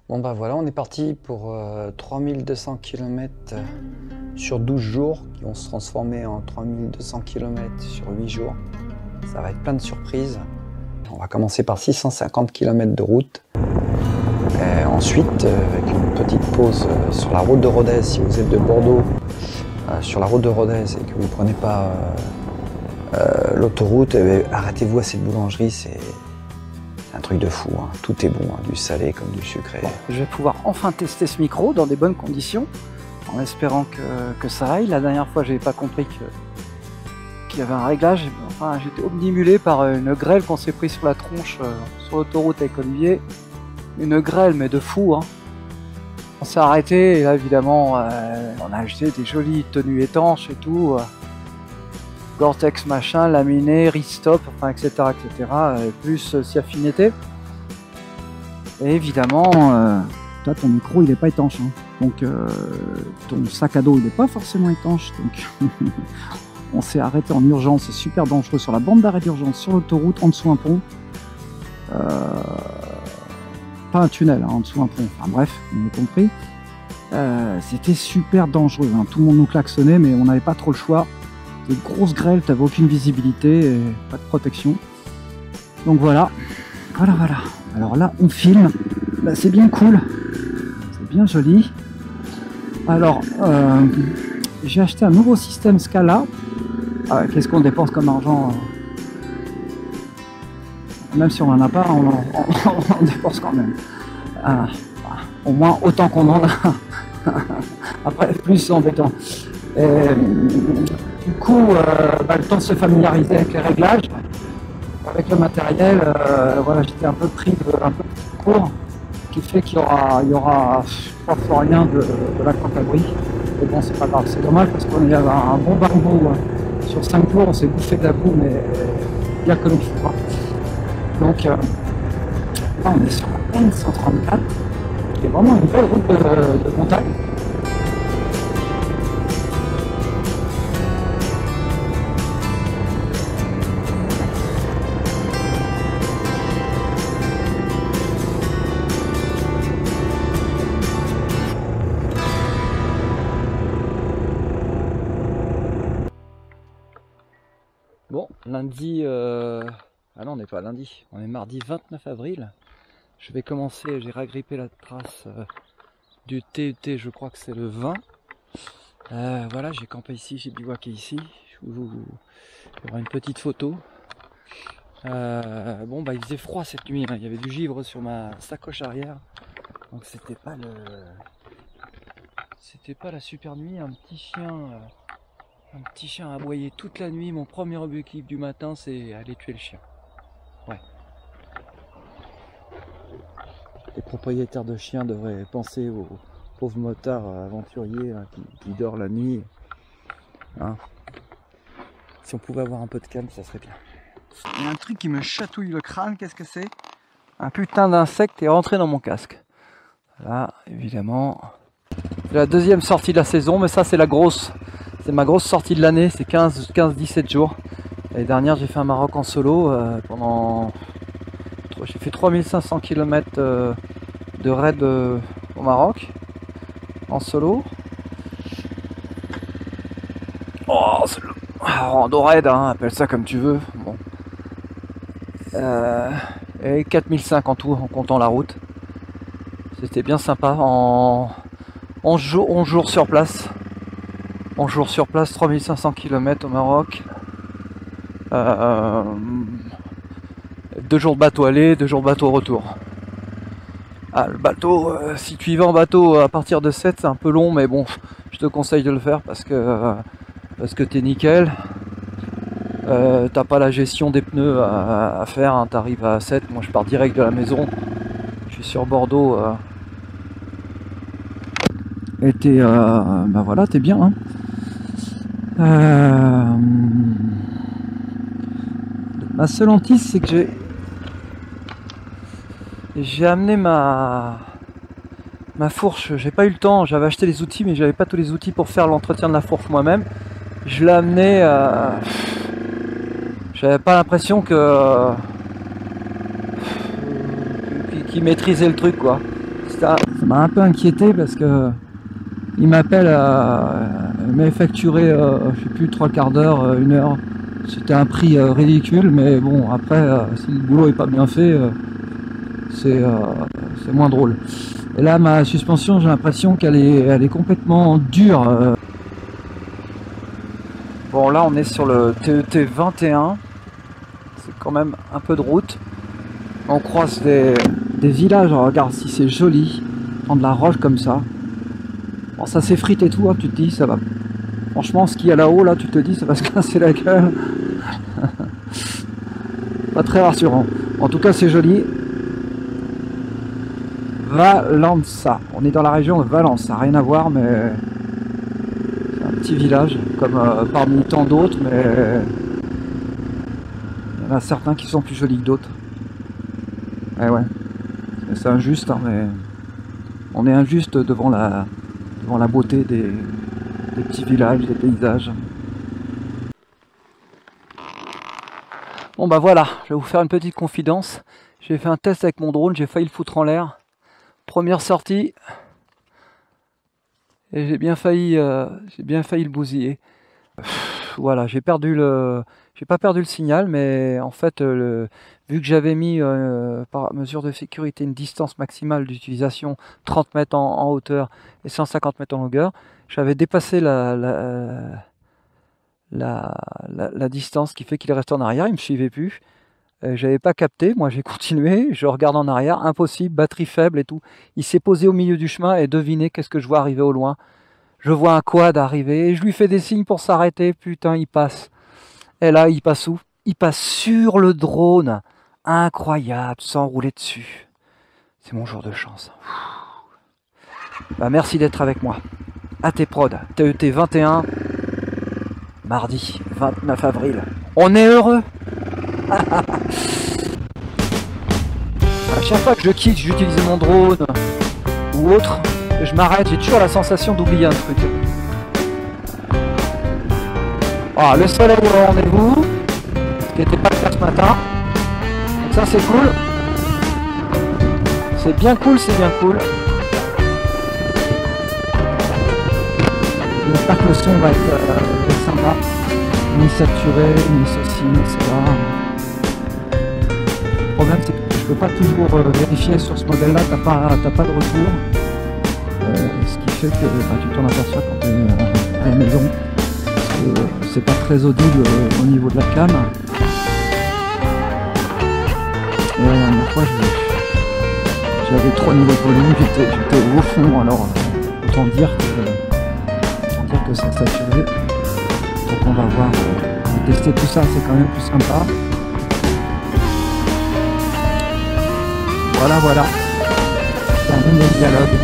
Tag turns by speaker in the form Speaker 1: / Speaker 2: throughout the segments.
Speaker 1: Bon bah voilà, on est parti pour 3200 km sur 12 jours qui vont se transformer en 3200 km sur 8 jours. Ça va être plein de surprises. On va commencer par 650 km de route. Et ensuite, avec une petite pause sur la route de Rodez, si vous êtes de Bordeaux, sur la route de Rodez et que vous ne prenez pas l'autoroute, arrêtez-vous à cette boulangerie, c'est un truc de fou, hein. Tout est bon, hein, du salé comme du sucré.
Speaker 2: Je vais pouvoir enfin tester ce micro dans des bonnes conditions, en espérant que ça aille. La dernière fois, j'avais pas compris qu'il y avait un réglage. Enfin, j'étais omnibulé par une grêle qu'on s'est pris sur la tronche sur l'autoroute avec Olivier. Une grêle, mais de fou, hein. On s'est arrêté et là, évidemment, on a acheté des jolies tenues étanches et tout. Gore-Tex machin, laminé, Ristop, enfin, etc., etc., plus Siafinité. Et évidemment, toi, ton micro, il n'est pas étanche, hein. Donc, ton sac à dos, il n'est pas forcément étanche. Donc, on s'est arrêté en urgence, c'est super dangereux, sur la bande d'arrêt d'urgence, sur l'autoroute, en dessous un pont. Pas un tunnel, hein, en dessous un pont. Enfin bref, on a compris. C'était super dangereux, hein. Tout le monde nous klaxonnait, mais on n'avait pas trop le choix. Des grosses grêles, t'avais aucune visibilité, et pas de protection. Donc voilà, voilà. Alors là, on filme. Bah, c'est bien cool, c'est bien joli. Alors, j'ai acheté un nouveau système Scala. Qu'est-ce qu'on dépense comme argent? Même si on n'en a pas, on en dépense quand même. Au moins autant qu'on en a. Après, plus c'est embêtant. Du coup, le temps de se familiariser avec les réglages, avec le matériel, voilà, j'étais un peu pris un peu de court, ce qui fait qu'il y aura pas fois rien de la coque à bris. Mais bon, c'est pas grave, c'est dommage parce qu'on y avait un bon barbou. Sur 5 jours, on s'est bouffé de la boue, mais bien comme il faut. Donc, là, on est sur la N134, qui est vraiment une belle route de montagne. Bon, lundi... Ah non, on n'est pas lundi, on est mardi 29 avril. Je vais commencer, j'ai ragrippé la trace du TET, je crois que c'est le 20. Voilà, j'ai campé ici, j'ai bivouaqué ici. Il y aura une petite photo. Bon, bah il faisait froid cette nuit, hein. Il y avait du givre sur ma sacoche arrière. Donc c'était pas la super nuit. Un petit chien a aboyé toute la nuit. Mon premier objectif du matin, c'est aller tuer le chien. Ouais. Les propriétaires de chiens devraient penser aux pauvres motards aventuriers là, qui dort la nuit. Hein. Si on pouvait avoir un peu de calme, ça serait bien. Il y a un truc qui me chatouille le crâne, qu'est-ce que c'est? Un putain d'insecte est rentré dans mon casque. Là, évidemment. C'est la deuxième sortie de la saison, mais ça c'est la grosse. C'est ma grosse sortie de l'année, c'est 15-17 jours. L'année dernière, j'ai fait un Maroc en solo j'ai fait 3500 km de raid au Maroc en solo. Oh, c'est le rando raid, hein, appelle ça comme tu veux. Bon. Et 4005 en tout en comptant la route. C'était bien sympa. En 11 jours sur place. 11 jours sur place, 3500 km au Maroc. 2 jours de bateau aller, 2 jours de bateau retour. Le bateau, si tu y vas en bateau à partir de 7, c'est un peu long, mais bon, je te conseille de le faire parce que t'es nickel. T'as pas la gestion des pneus à faire, hein. T'arrives à 7, moi je pars direct de la maison. Je suis sur Bordeaux. Et t'es bah voilà, t'es bien, hein. Ma seule hantise, c'est que j'ai amené ma fourche. J'ai pas eu le temps, j'avais acheté les outils, mais j'avais pas tous les outils pour faire l'entretien de la fourche moi-même. Je l'ai amené, j'avais pas l'impression qu'il maîtrisait le truc, quoi. Ça m'a un peu inquiété parce que il m'appelle à m'avait facturé, je sais plus, 3/4 d'heure, 1 heure. C'était un prix ridicule, mais bon, après, si le boulot est pas bien fait, c'est moins drôle. Et là, ma suspension, j'ai l'impression qu'elle est complètement dure. Bon, là, on est sur le TET 21. C'est quand même un peu de route. On croise des villages. Alors, regarde si c'est joli. Prendre de la roche comme ça. Bon, ça s'effrite et tout, hein, tu te dis, ça va. Franchement, ce qu'il y a là-haut, là, tu te dis, ça va se casser la gueule. Pas très rassurant. En tout cas, c'est joli. Valença. On est dans la région de Valence. Ça n'a rien à voir, mais c'est un petit village, comme parmi tant d'autres, mais il y en a certains qui sont plus jolis que d'autres. Eh ouais. C'est injuste, hein, mais on est injuste devant la beauté des petits villages, des paysages. Bon bah voilà, je vais vous faire une petite confidence. J'ai fait un test avec mon drone, j'ai failli le foutre en l'air. Première sortie, et j'ai bien failli le bousiller. Voilà, j'ai pas perdu le signal, mais en fait, vu que j'avais mis par mesure de sécurité une distance maximale d'utilisation 30 mètres en hauteur et 150 mètres en longueur, j'avais dépassé la distance qui fait qu'il est resté en arrière, il me suivait plus. J'avais pas capté, moi j'ai continué, je regarde en arrière, impossible, batterie faible et tout. Il s'est posé au milieu du chemin et devinez qu'est-ce que je vois arriver au loin. Je vois un quad arriver et je lui fais des signes pour s'arrêter, putain il passe. Et là il passe où? Il passe sur le drone. Incroyable, sans rouler dessus. C'est mon jour de chance. Bah, merci d'être avec moi. AT Prod, TET 21, mardi 29 avril. On est heureux. À chaque fois que je quitte, j'utilise mon drone ou autre, je m'arrête, j'ai toujours la sensation d'oublier un truc. Ah, le soleil est au rendez-vous, ce qui n'était pas le cas ce matin. Donc ça c'est cool. C'est bien cool, c'est bien cool. J'espère que le son va être sympa, ni saturé, ni ceci, etc. Le problème c'est que je peux pas toujours vérifier sur ce modèle là, t'as pas de retour. Ce qui fait que tu t'en aperçois quand tu es à la maison. C'est pas très audible au niveau de la cam. Et la dernière fois j'avais 3 niveaux de volume, j'étais au fond, alors autant dire que c'est saturé. Donc on va voir, tester tout ça, c'est quand même plus sympa. Voilà, termine le dialogue.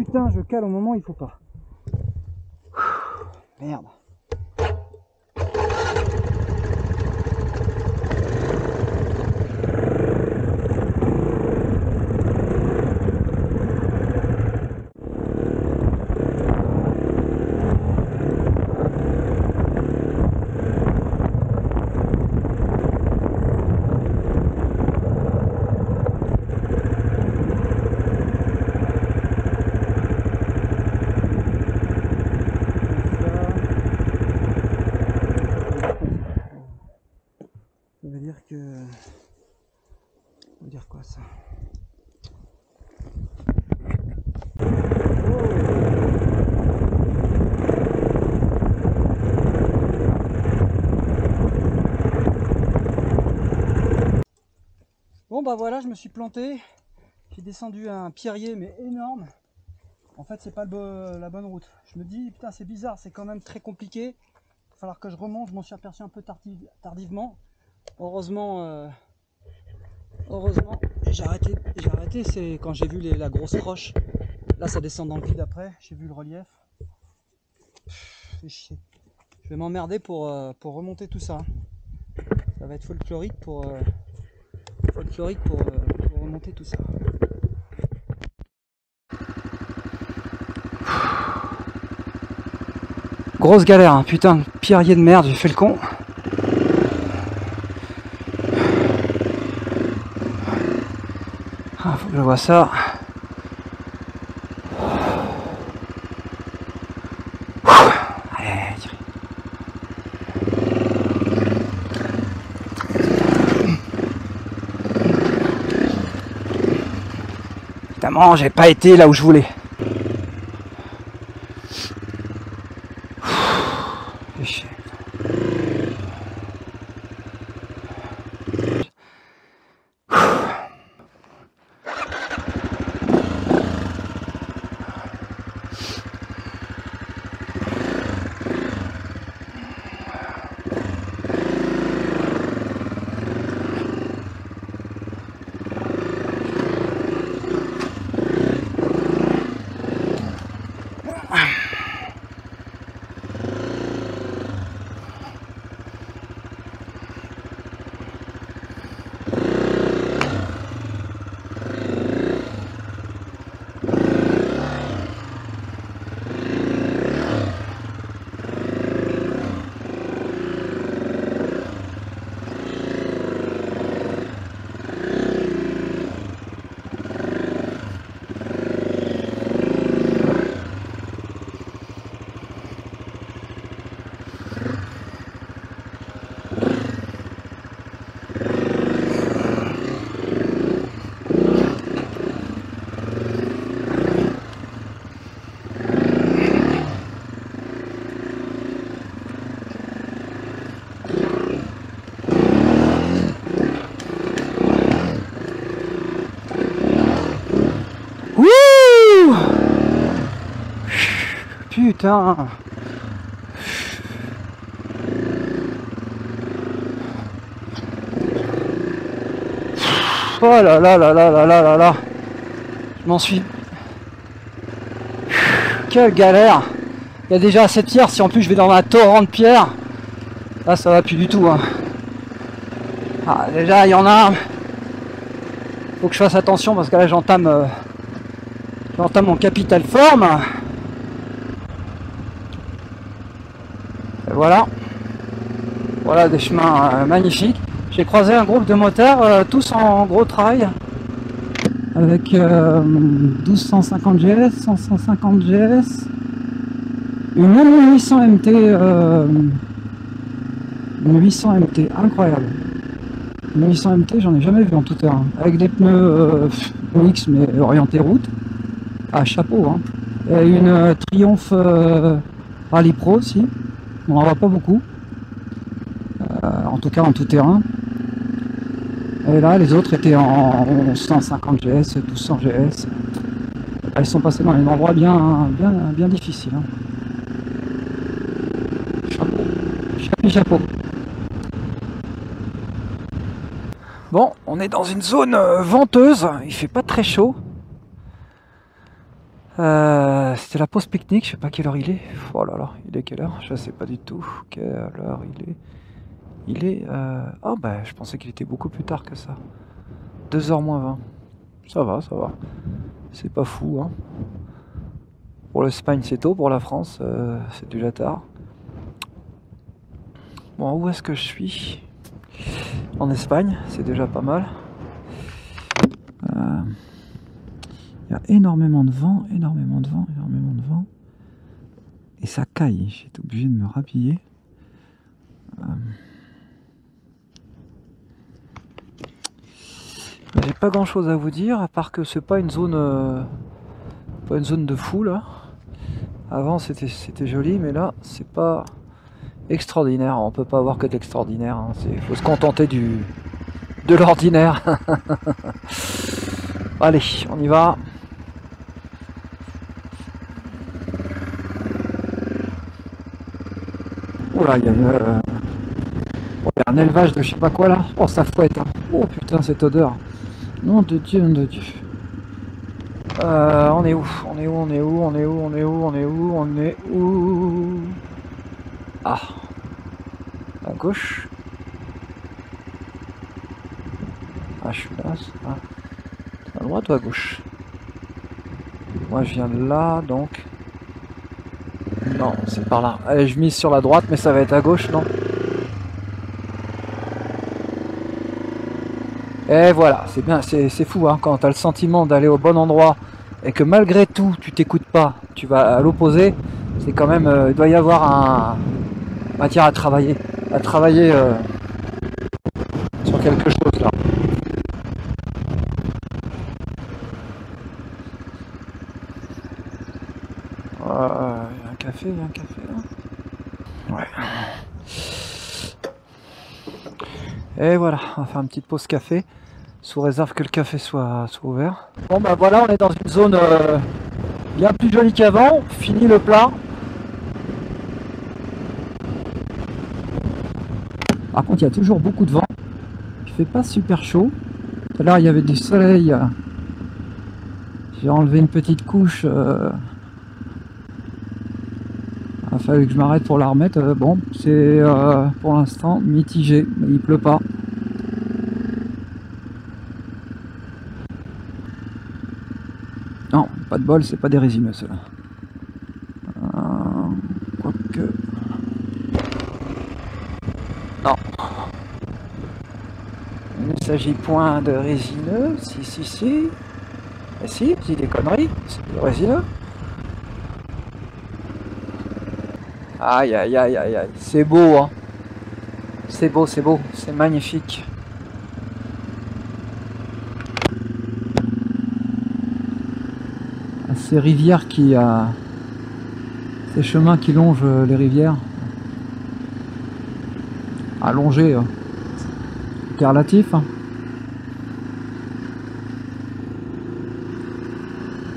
Speaker 2: Putain, je cale au moment où il faut pas. Merde. Ça veut dire quoi ça? Bon bah voilà, je me suis planté. J'ai descendu un pierrier mais énorme. En fait c'est pas la bonne route. Je me dis putain c'est bizarre, c'est quand même très compliqué. Il va falloir que je remonte, je m'en suis aperçu un peu tardivement. Heureusement heureusement, j'ai arrêté, c'est quand j'ai vu la grosse roche. Là, ça descend dans le vide après, j'ai vu le relief. Fait chier. Je vais m'emmerder pour remonter tout ça. Ça va être folklorique pour remonter tout ça. Grosse galère, hein. Putain, pierrier de merde, j'ai fait le con. Ah, faut que je vois ça. Allez, tire. Évidemment, j'ai pas été là où je voulais. Fais chier. Wouh! Putain! Oh là là là là là là là là! Je m'en suis... Quelle galère! Il y a déjà assez de pierres, si en plus je vais dans un torrent de pierres, là ça va plus du tout, hein. Ah, déjà il y en a... Faut que je fasse attention parce que là j'entame mon capital forme. Et voilà. Voilà des chemins magnifiques. J'ai croisé un groupe de motards, tous en gros trail. Avec 1250 GS, 150 GS. Une 800 MT. Une 800 MT, incroyable. Une 800 MT, j'en ai jamais vu en tout terrain. Avec des pneus X mais orientés route. Ah, chapeau, hein. Et une Triumph Rally Pro aussi. On n'en voit pas beaucoup. En tout cas en tout terrain. Et là, les autres étaient en 150 GS, 1200 GS. Ils sont passés dans des endroits bien difficiles, hein. Chapeau. Bon, on est dans une zone venteuse, il fait pas très chaud. C'était la pause pique-nique, je sais pas quelle heure il est. Oh là là, il est quelle heure? Je sais pas du tout quelle heure il est. Il est... Oh bah, je pensais qu'il était beaucoup plus tard que ça. 2h moins 20. Ça va. C'est pas fou, hein. Pour l'Espagne c'est tôt, pour la France c'est déjà tard. Bon, où est-ce que je suis? En Espagne, c'est déjà pas mal. Il y a énormément de vent. Et ça caille, j'ai été obligé de me rhabiller. J'ai pas grand chose à vous dire, à part que c'est pas une zone de fou là. Avant c'était joli, mais là c'est pas extraordinaire. On peut pas avoir que de l'extraordinaire, hein. Faut se contenter de l'ordinaire. Allez, on y va. Oula, il y a un élevage de je sais pas quoi là. Oh, ça fouette, hein. Oh putain, cette odeur. Nom de Dieu, nom de Dieu. On est où? On est où? On est où? On est où? On est où? On est où? On est où? Ah, à gauche. Ah, je suis là. Ah. À droite ou à gauche? Moi, je viens de là, donc. Non, c'est par là. Allez, je mise sur la droite, mais ça va être à gauche, non? Et voilà, c'est bien, c'est fou, hein, quand tu as le sentiment d'aller au bon endroit et que malgré tout, tu t'écoutes pas, tu vas à l'opposé, c'est quand même, il doit y avoir un matière à travailler sur quelque chose là. Il y a un café là. Ouais. Et voilà, on va faire une petite pause café, sous réserve que le café soit ouvert. Bon bah voilà, on est dans une zone bien plus jolie qu'avant, fini le plat. Par contre, il y a toujours beaucoup de vent, il fait pas super chaud. Tout à l'heure, il y avait du soleil, j'ai enlevé une petite couche, il a fallu que je m'arrête pour la remettre. Bon, c'est pour l'instant mitigé, mais il pleut pas. Non, pas de bol, c'est pas des résineux ceux-là. Quoique. Non. Il ne s'agit point de résineux. Si. Et si, je dis des conneries, c'est des résineux. Aïe. C'est beau, hein. C'est beau, c'est magnifique. Ces rivières ces chemins qui longent les rivières. Allongés, c'est relatif. Hein.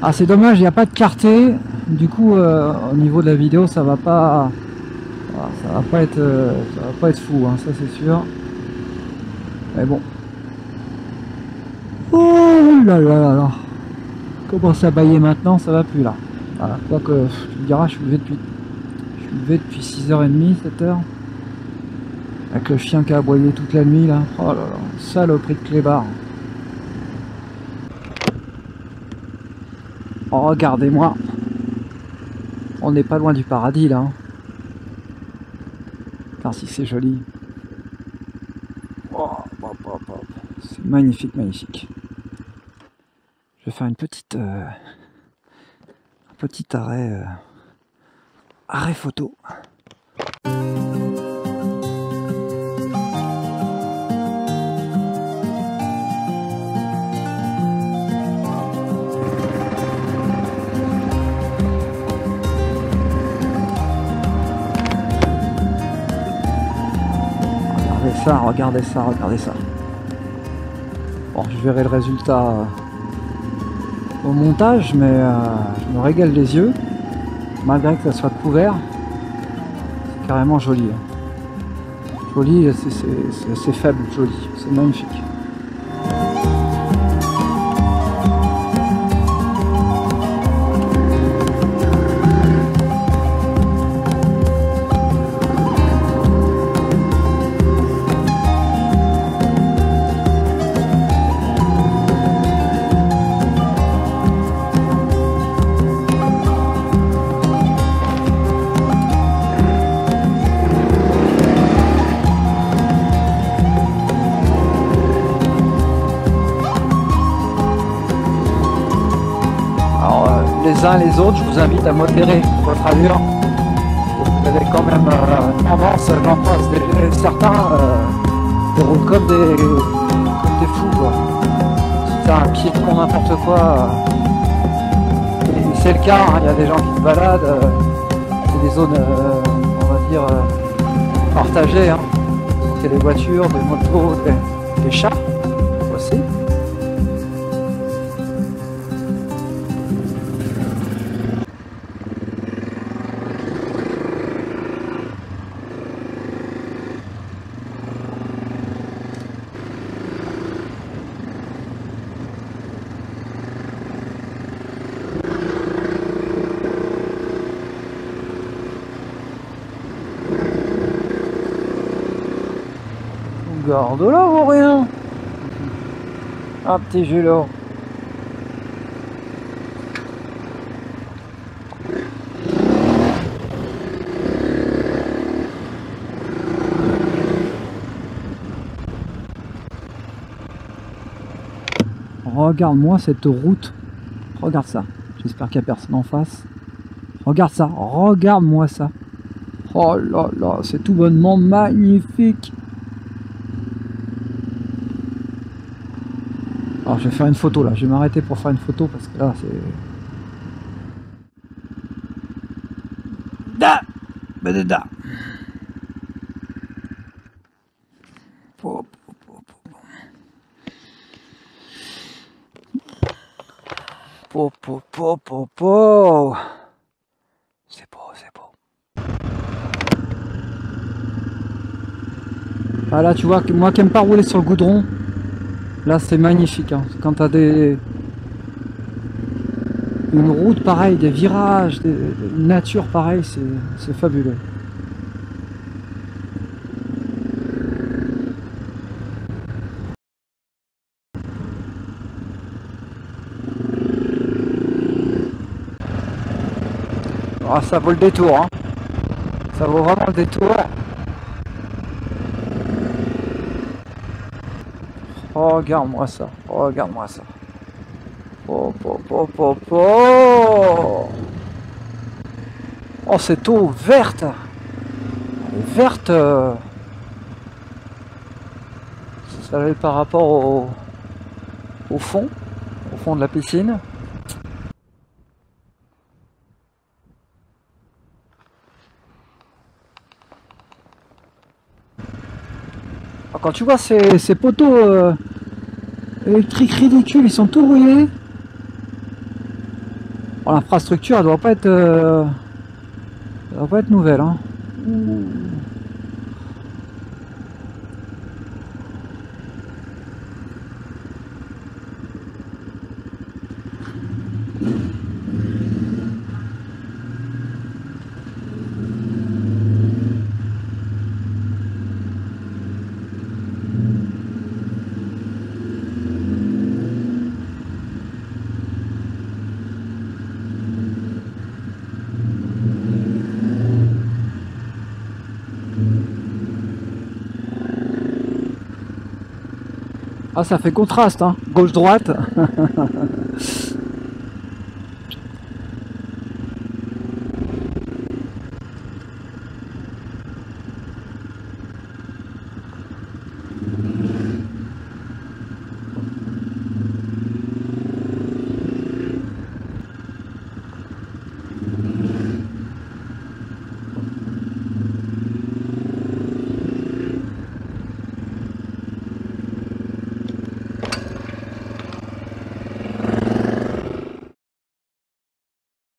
Speaker 2: Ah, c'est dommage, il n'y a pas de clarté. Du coup, au niveau de la vidéo, ça va pas être fou, hein, ça c'est sûr. Mais bon. Oh là là. Commence à bailler maintenant, ça va plus là. Voilà, quoique tu me diras, je suis levé depuis 6h30, 7h. Avec le chien qui a aboyé toute la nuit là. Oh là là, saloperie de clébard. Oh, regardez-moi. On n'est pas loin du paradis là. Hein. Car si c'est joli. Oh, c'est magnifique. Je vais faire un petit arrêt photo. Regardez ça. Bon, je verrai le résultat au montage, mais je me régale les yeux, malgré que ça soit couvert. C'est carrément joli. Joli, c'est faible, joli, c'est magnifique. Les uns les autres, je vous invite à modérer votre allure. Vous avez quand même tendance, j'en passe, certains roulent comme des fous. Quoi. Si t'as un pied pour n'importe quoi, et c'est le cas, il y a des gens qui se baladent, c'est des zones, on va dire, partagées. Hein. C'est des voitures, des motos, des chats aussi. regarde là ou rien? Un petit Julo. Regarde-moi cette route. Regarde ça. J'espère qu'il n'y a personne en face. Regarde ça. Regarde-moi ça. Oh là là, c'est tout bonnement magnifique. Alors je vais faire une photo là. Je vais m'arrêter pour faire une photo parce que là c'est... Da Badada. C'est beau, c'est beau. Ah là tu vois, moi qui aime pas rouler sur le goudron, là c'est magnifique. Hein. Quand t'as une route pareille, des virages, une nature pareille, c'est fabuleux. Ah, ça vaut le détour, hein. Ça vaut vraiment le détour. Regarde-moi ça, regarde-moi ça. Oh, oh, oh, oh, oh. Oh, cette eau verte. Elle est verte. Ça va par rapport au fond de la piscine. Quand tu vois ces poteaux électriques ridicules, ils sont tout rouillés. Bon, l'infrastructure, elle doit pas être nouvelle. Hein. Ah, ça fait contraste, hein, gauche-droite.